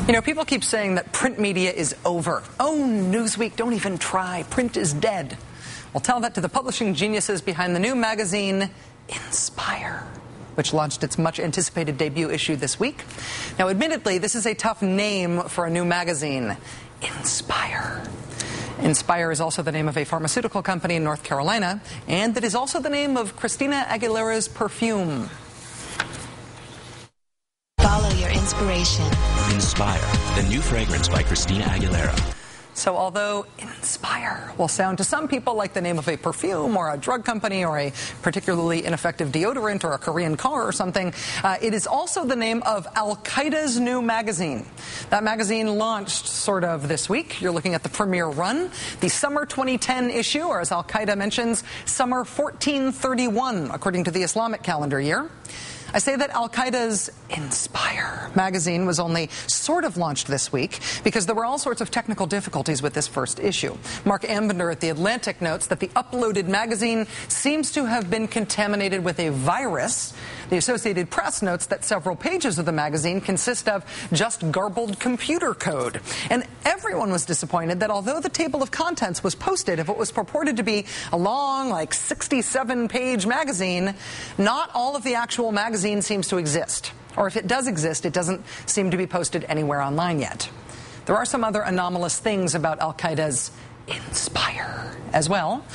You know, people keep saying that print media is over. Oh, Newsweek, don't even try. Print is dead. Well, tell that to the publishing geniuses behind the new magazine, Inspire, which launched its much-anticipated debut issue this week. Now, admittedly, this is a tough name for a new magazine, Inspire. Inspire is also the name of a pharmaceutical company in North Carolina, and it is also the name of Christina Aguilera's perfume. Follow your inspiration. Inspire, the new fragrance by Christina Aguilera. So although Inspire will sound to some people like the name of a perfume or a drug company or a particularly ineffective deodorant or a Korean car or something, it is also the name of Al-Qaeda's new magazine. That magazine launched sort of this week. You're looking at the premiere run, the summer 2010 issue, or as Al-Qaeda mentions, summer 1431, according to the Islamic calendar year. I say that Al-Qaeda's Inspire magazine was only sort of launched this week because there were all sorts of technical difficulties with this first issue. Mark Ambender at The Atlantic notes that the uploaded magazine seems to have been contaminated with a virus. The Associated Press notes that several pages of the magazine consist of just garbled computer code. And everyone was disappointed that although the table of contents was posted, if it was purported to be a long, like 67-page magazine, not all of the actual magazine seems to exist. Or if it does exist, it doesn't seem to be posted anywhere online yet. There are some other anomalous things about Al-Qaeda's Inspire as well.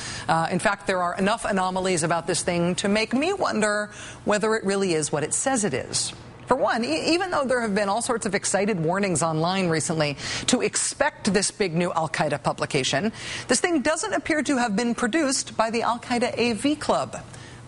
In fact, there are enough anomalies about this thing to make me wonder whether it really is what it says it is. For one, even though there have been all sorts of excited warnings online recently to expect this big new Al-Qaeda publication, this thing doesn't appear to have been produced by the Al-Qaeda AV Club.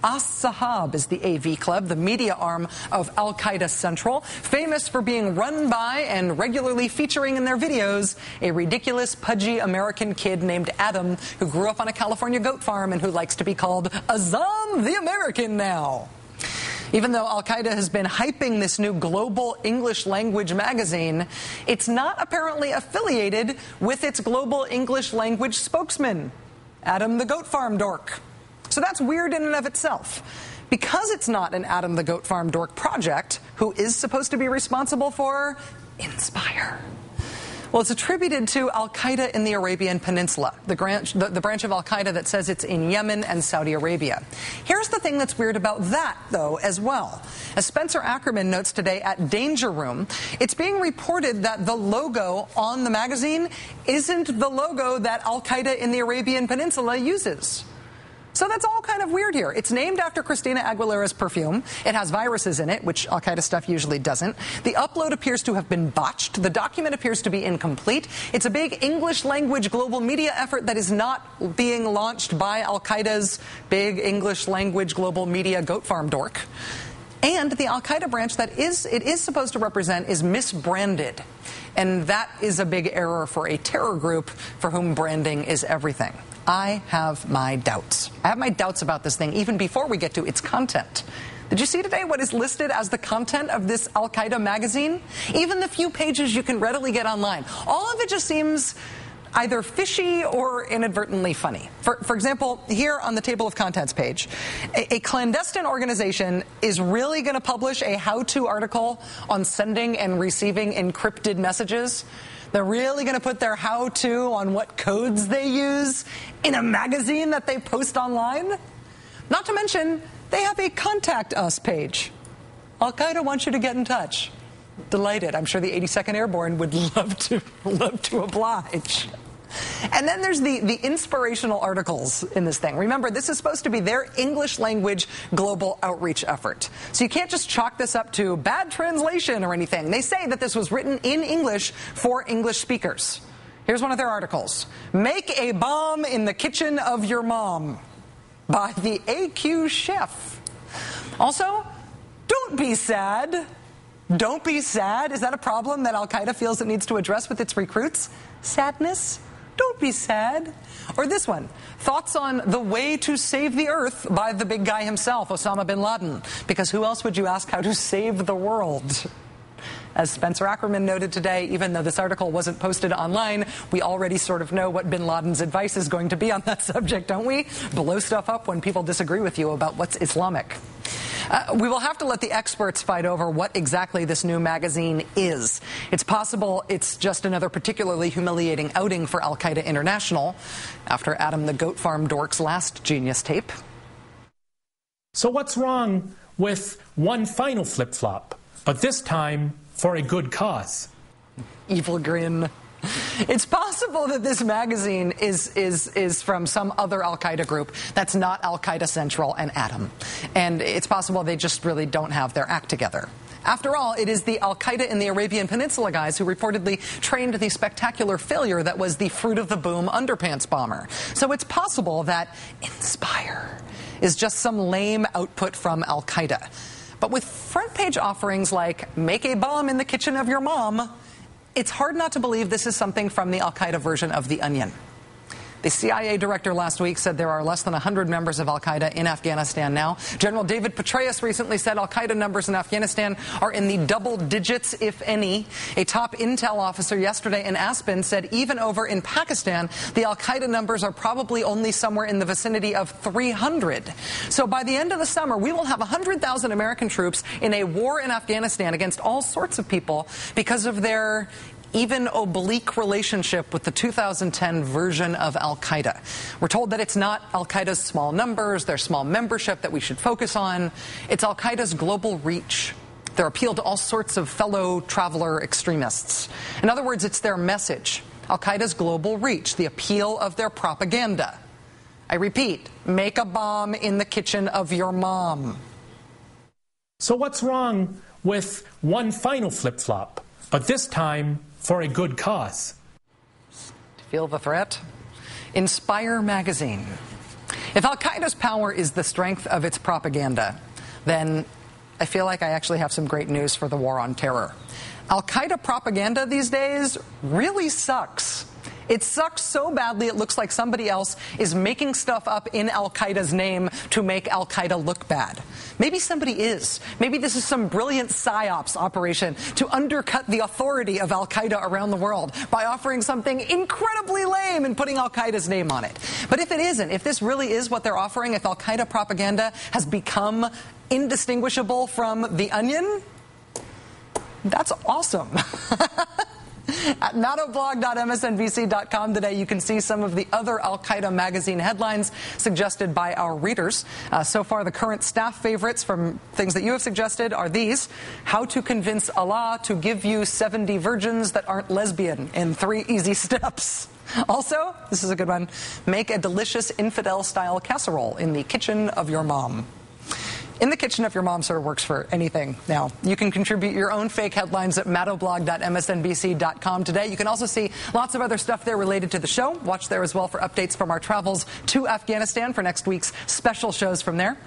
As-Sahab is the AV Club, the media arm of Al-Qaeda Central, famous for being run by and regularly featuring in their videos a ridiculous, pudgy American kid named Adam who grew up on a California goat farm and who likes to be called Azam the American now. Even though Al-Qaeda has been hyping this new global English language magazine, it's not apparently affiliated with its global English language spokesman, Adam the goat farm dork. So that's weird in and of itself. Because it's not an Adam the Goat Farm Dork project, who is supposed to be responsible for Inspire? Well, it's attributed to Al-Qaeda in the Arabian Peninsula, the branch of Al-Qaeda that says it's in Yemen and Saudi Arabia. Here's the thing that's weird about that, though, as well. As Spencer Ackerman notes today at Danger Room, it's being reported that the logo on the magazine isn't the logo that Al-Qaeda in the Arabian Peninsula uses. So that's all kind of weird here. It's named after Christina Aguilera's perfume. It has viruses in it, which Al-Qaeda stuff usually doesn't. The upload appears to have been botched. The document appears to be incomplete. It's a big English language global media effort that is not being launched by Al-Qaeda's big English language global media goat farm dork. And the Al-Qaeda branch that it is supposed to represent is misbranded. And that is a big error for a terror group for whom branding is everything. I have my doubts. I have my doubts about this thing even before we get to its content. Did you see today what is listed as the content of this Al-Qaeda magazine? Even the few pages you can readily get online. All of it just seems either fishy or inadvertently funny. For example, here on the table of contents page, a clandestine organization is really going to publish a how-to article on sending and receiving encrypted messages. They're really going to put their how-to on what codes they use in a magazine that they post online? Not to mention, they have a Contact Us page. Al-Qaeda wants you to get in touch. Delighted. I'm sure the 82nd Airborne would love to oblige. And then there's the inspirational articles in this thing. Remember, this is supposed to be their English language global outreach effort. So you can't just chalk this up to bad translation or anything. They say that this was written in English for English speakers. Here's one of their articles. Make a bomb in the kitchen of your mom by the AQ chef. Also, don't be sad. Don't be sad. Is that a problem that Al-Qaeda feels it needs to address with its recruits? Sadness? Don't be sad. Or this one, thoughts on the way to save the earth by the big guy himself, Osama bin Laden. Because who else would you ask how to save the world? As Spencer Ackerman noted today, even though this article wasn't posted online, we already sort of know what bin Laden's advice is going to be on that subject, don't we? Blow stuff up when people disagree with you about what's Islamic. We will have to let the experts fight over what exactly this new magazine is. It's possible it's just another particularly humiliating outing for Al-Qaeda International after Adam the Goat Farm dork's last genius tape. So what's wrong with one final flip-flop, but this time for a good cause? Evil grin. It's possible that this magazine is from some other Al-Qaeda group that's not Al-Qaeda Central and Adam. And it's possible they just really don't have their act together. After all, it is the Al-Qaeda in the Arabian Peninsula guys who reportedly trained the spectacular failure that was the Fruit of the Boom underpants bomber. So it's possible that Inspire is just some lame output from Al-Qaeda. But with front-page offerings like make a bomb in the kitchen of your mom, it's hard not to believe this is something from the Al-Qaeda version of The Onion. The CIA director last week said there are less than 100 members of Al-Qaeda in Afghanistan now. General David Petraeus recently said Al-Qaeda numbers in Afghanistan are in the double digits, if any. A top intel officer yesterday in Aspen said even over in Pakistan, the Al-Qaeda numbers are probably only somewhere in the vicinity of 300. So by the end of the summer, we will have 100,000 American troops in a war in Afghanistan against all sorts of people because of their even oblique relationship with the 2010 version of Al-Qaeda. We're told that it's not Al-Qaeda's small numbers, their small membership that we should focus on. It's Al-Qaeda's global reach, their appeal to all sorts of fellow traveler extremists. In other words, it's their message, Al-Qaeda's global reach, the appeal of their propaganda. I repeat, make a bomb in the kitchen of your mom. So what's wrong with one final flip-flop, but this time for a good cause? Feel the threat? Inspire magazine. If Al-Qaeda's power is the strength of its propaganda, then I feel like I actually have some great news for the war on terror. Al-Qaeda propaganda these days really sucks. It sucks so badly it looks like somebody else is making stuff up in Al-Qaeda's name to make Al-Qaeda look bad. Maybe somebody is. Maybe this is some brilliant psyops operation to undercut the authority of Al-Qaeda around the world by offering something incredibly lame and putting Al-Qaeda's name on it. But if it isn't, if this really is what they're offering, if Al-Qaeda propaganda has become indistinguishable from The Onion, that's awesome. At maddowblog.msnbc.com today, you can see some of the other Al-Qaeda magazine headlines suggested by our readers. So far, the current staff favorites from things that you have suggested are these: how to convince Allah to give you 70 virgins that aren't lesbian in 3 easy steps. Also, this is a good one, make a delicious infidel-style casserole in the kitchen of your mom. In the kitchen of your mom sort of works for anything now. You can contribute your own fake headlines at maddowblog.msnbc.com today. You can also see lots of other stuff there related to the show. Watch there as well for updates from our travels to Afghanistan for next week's special shows from there.